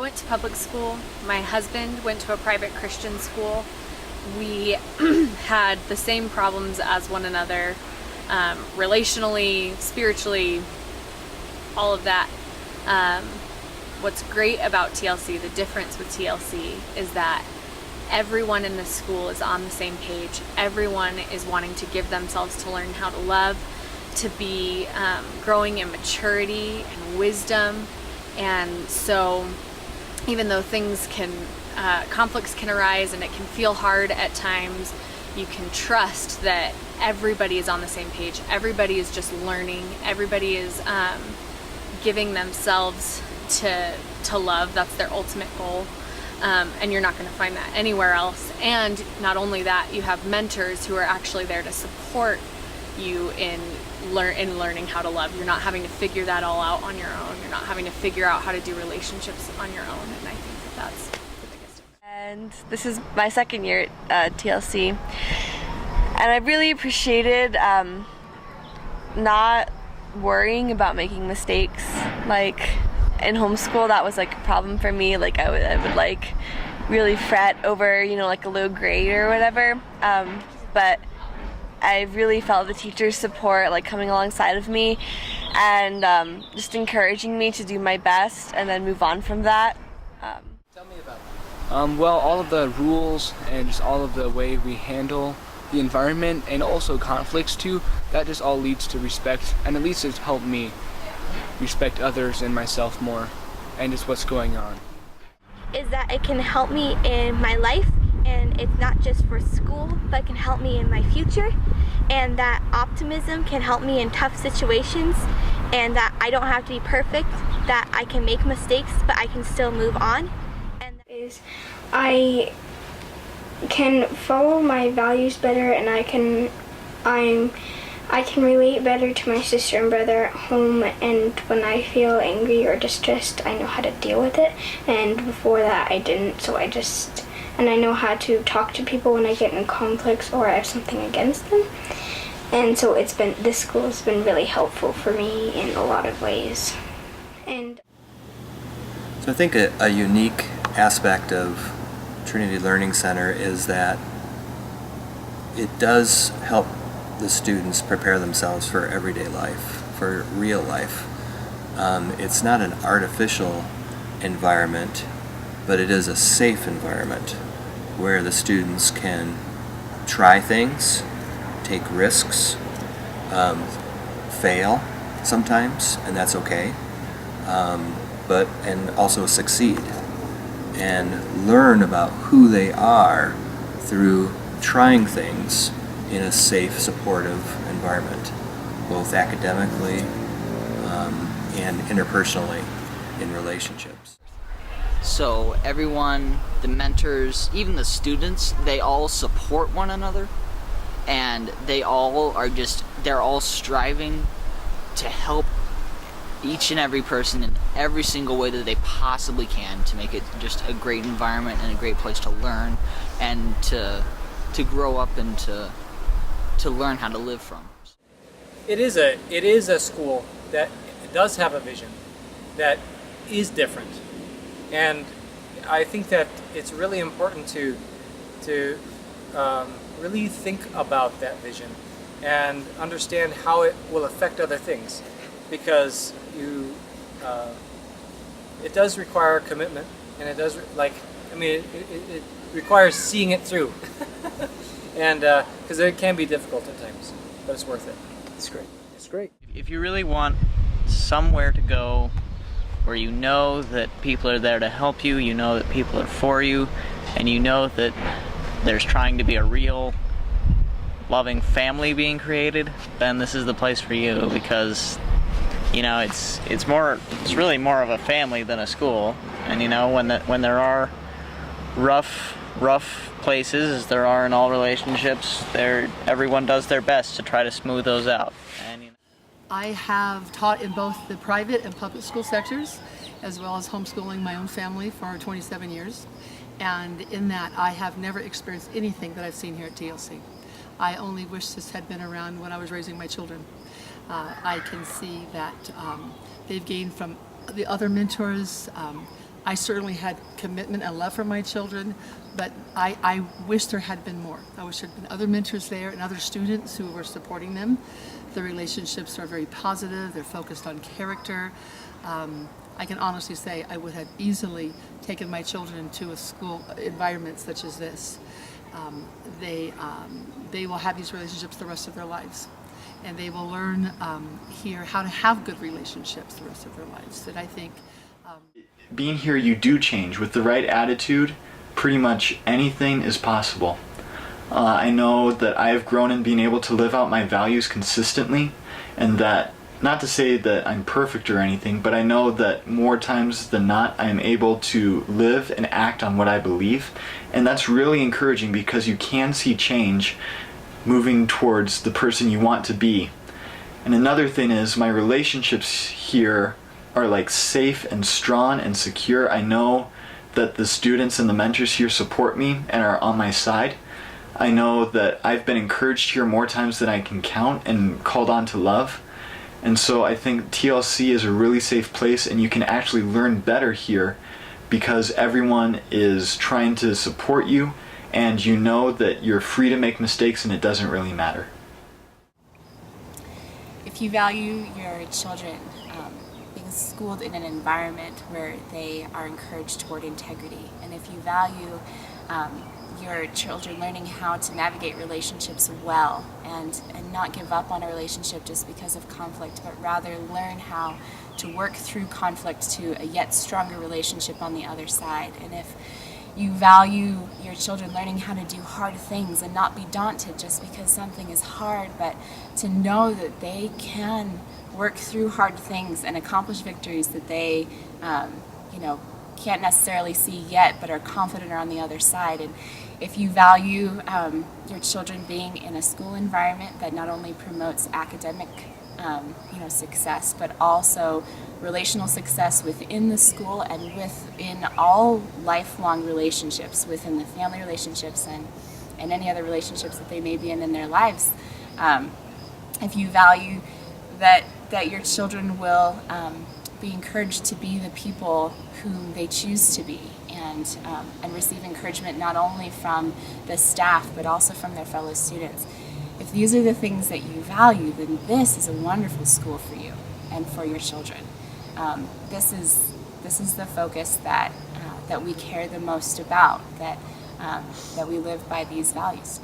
went to public school. My husband went to a private Christian school. We had the same problems as one another, relationally, spiritually, all of that. What's great about TLC, the difference with TLC, is that everyone in the school is on the same page. Everyone is wanting to give themselves to learn how to love, to be growing in maturity and wisdom. And so even though conflicts can arise and it can feel hard at times, you can trust that everybody is on the same page. Everybody is just learning. Everybody is giving themselves to love. That's their ultimate goal. And you're not going to find that anywhere else. And not only that, you have mentors who are actually there to support you in learning how to love. You're not having to figure that all out on your own. You're not having to figure out how to do relationships on your own. And I think that's the biggest. And this is my second year at TLC. And I really appreciated not worrying about making mistakes. Like in homeschool, that was like a problem for me. Like I would like really fret over, like a low grade or whatever. But I really felt the teachers' support, like coming alongside of me and just encouraging me to do my best and then move on from that. Tell me about that. Well, all of the rules and just all of the way we handle the environment and also conflicts too, that just all leads to respect, and at least it's helped me respect others and myself more and just what's going on. Is that it can help me in my life, and it's not just for school, but it can help me in my future, and that optimism can help me in tough situations, and that I don't have to be perfect, that I can make mistakes, but I can still move on. And I can follow my values better, and I can relate better to my sister and brother at home, and when I feel angry or distressed, I know how to deal with it, and before that I didn't, and I know how to talk to people when I get in conflicts or I have something against them. And so this school has been really helpful for me in a lot of ways. And so I think a unique aspect of Trinity Learning Center is that it does help the students prepare themselves for everyday life, for real life. It's not an artificial environment, but it is a safe environment where the students can try things, take risks, fail sometimes, and that's okay, and also succeed and learn about who they are through trying things in a safe, supportive environment, both academically and interpersonally in relationships. So everyone, the mentors, even the students, they all support one another, and they're all striving to help each and every person in every single way that they possibly can to make it just a great environment and a great place to learn and to grow up and to learn how to live from. It is a school that does have a vision that is different, and I think that it's really important to really think about that vision and understand how it will affect other things, because it does require commitment, and it requires seeing it through. And because it can be difficult at times, but it's worth it. It's great. It's great. If you really want somewhere to go where you know that people are there to help you, you know that people are for you, and you know that there's trying to be a real loving family being created, then this is the place for you, because it's really more of a family than a school. And when there are rough places, as there are in all relationships, everyone does their best to try to smooth those out. I have taught in both the private and public school sectors, as well as homeschooling my own family for 27 years. And in that, I have never experienced anything that I've seen here at TLC. I only wish this had been around when I was raising my children. I can see that they've gained from the other mentors, I certainly had commitment and love for my children, but I wish there had been more. I wish there had been other mentors there and other students who were supporting them. The relationships are very positive. They're focused on character. I can honestly say I would have easily taken my children to a school environment such as this. They will have these relationships the rest of their lives, and they will learn here how to have good relationships the rest of their lives. And I think being here, you do change. With the right attitude, pretty much anything is possible. I know that I have grown in being able to live out my values consistently, and that, not to say that I'm perfect or anything, but I know that more times than not I am able to live and act on what I believe, and that's really encouraging because you can see change moving towards the person you want to be. And another thing is my relationships here are like safe and strong and secure. I know that the students and the mentors here support me and are on my side. I know that I've been encouraged here more times than I can count and called on to love. And so I think TLC is a really safe place, and you can actually learn better here because everyone is trying to support you, and you know that you're free to make mistakes and it doesn't really matter. If you value your children being schooled in an environment where they are encouraged toward integrity, and if you value your children learning how to navigate relationships well and not give up on a relationship just because of conflict, but rather learn how to work through conflict to a yet stronger relationship on the other side. And if you value your children learning how to do hard things and not be daunted just because something is hard, but to know that they can work through hard things and accomplish victories that they can't necessarily see yet but are confident are on the other side. And if you value your children being in a school environment that not only promotes academic success, but also relational success within the school and within all lifelong relationships, within the family relationships and any other relationships that they may be in their lives. If you value that your children will be encouraged to be the people whom they choose to be, and receive encouragement not only from the staff but also from their fellow students. If these are the things that you value, then this is a wonderful school for you and for your children. This is the focus that we care the most about, that we live by these values.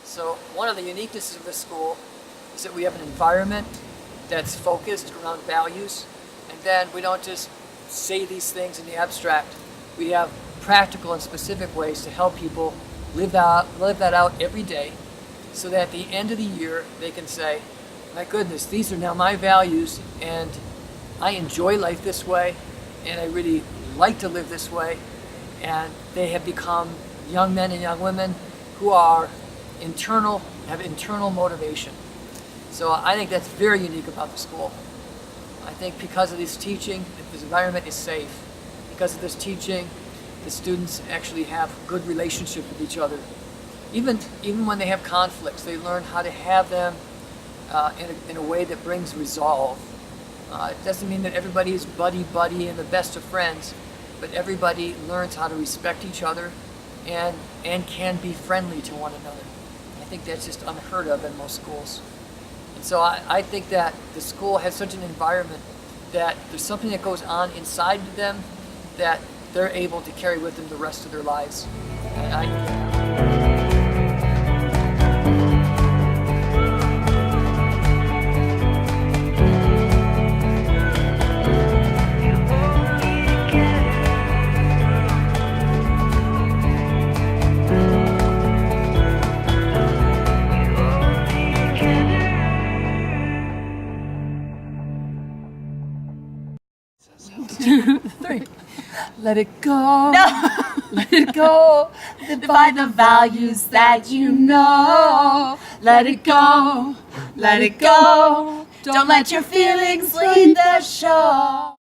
So one of the uniquenesses of this school is that we have an environment that's focused around values, and then we don't just say these things in the abstract. We have practical and specific ways to help people live that out every day, so that at the end of the year they can say, my goodness, these are now my values, and I enjoy life this way, and I really like to live this way. And they have become young men and young women who are have internal motivation. So I think that's very unique about the school. I think because of this teaching, this environment is safe. Because of this teaching, the students actually have good relationships with each other. Even when they have conflicts, they learn how to have them in a way that brings resolve. It doesn't mean that everybody is buddy-buddy and the best of friends, but everybody learns how to respect each other and can be friendly to one another. I think that's just unheard of in most schools. And so I think that the school has such an environment that there's something that goes on inside them that they're able to carry with them the rest of their lives. Let it go. No. Let it go. By the values that you know. Let it go. Let it go. Don't let your feelings lead the show.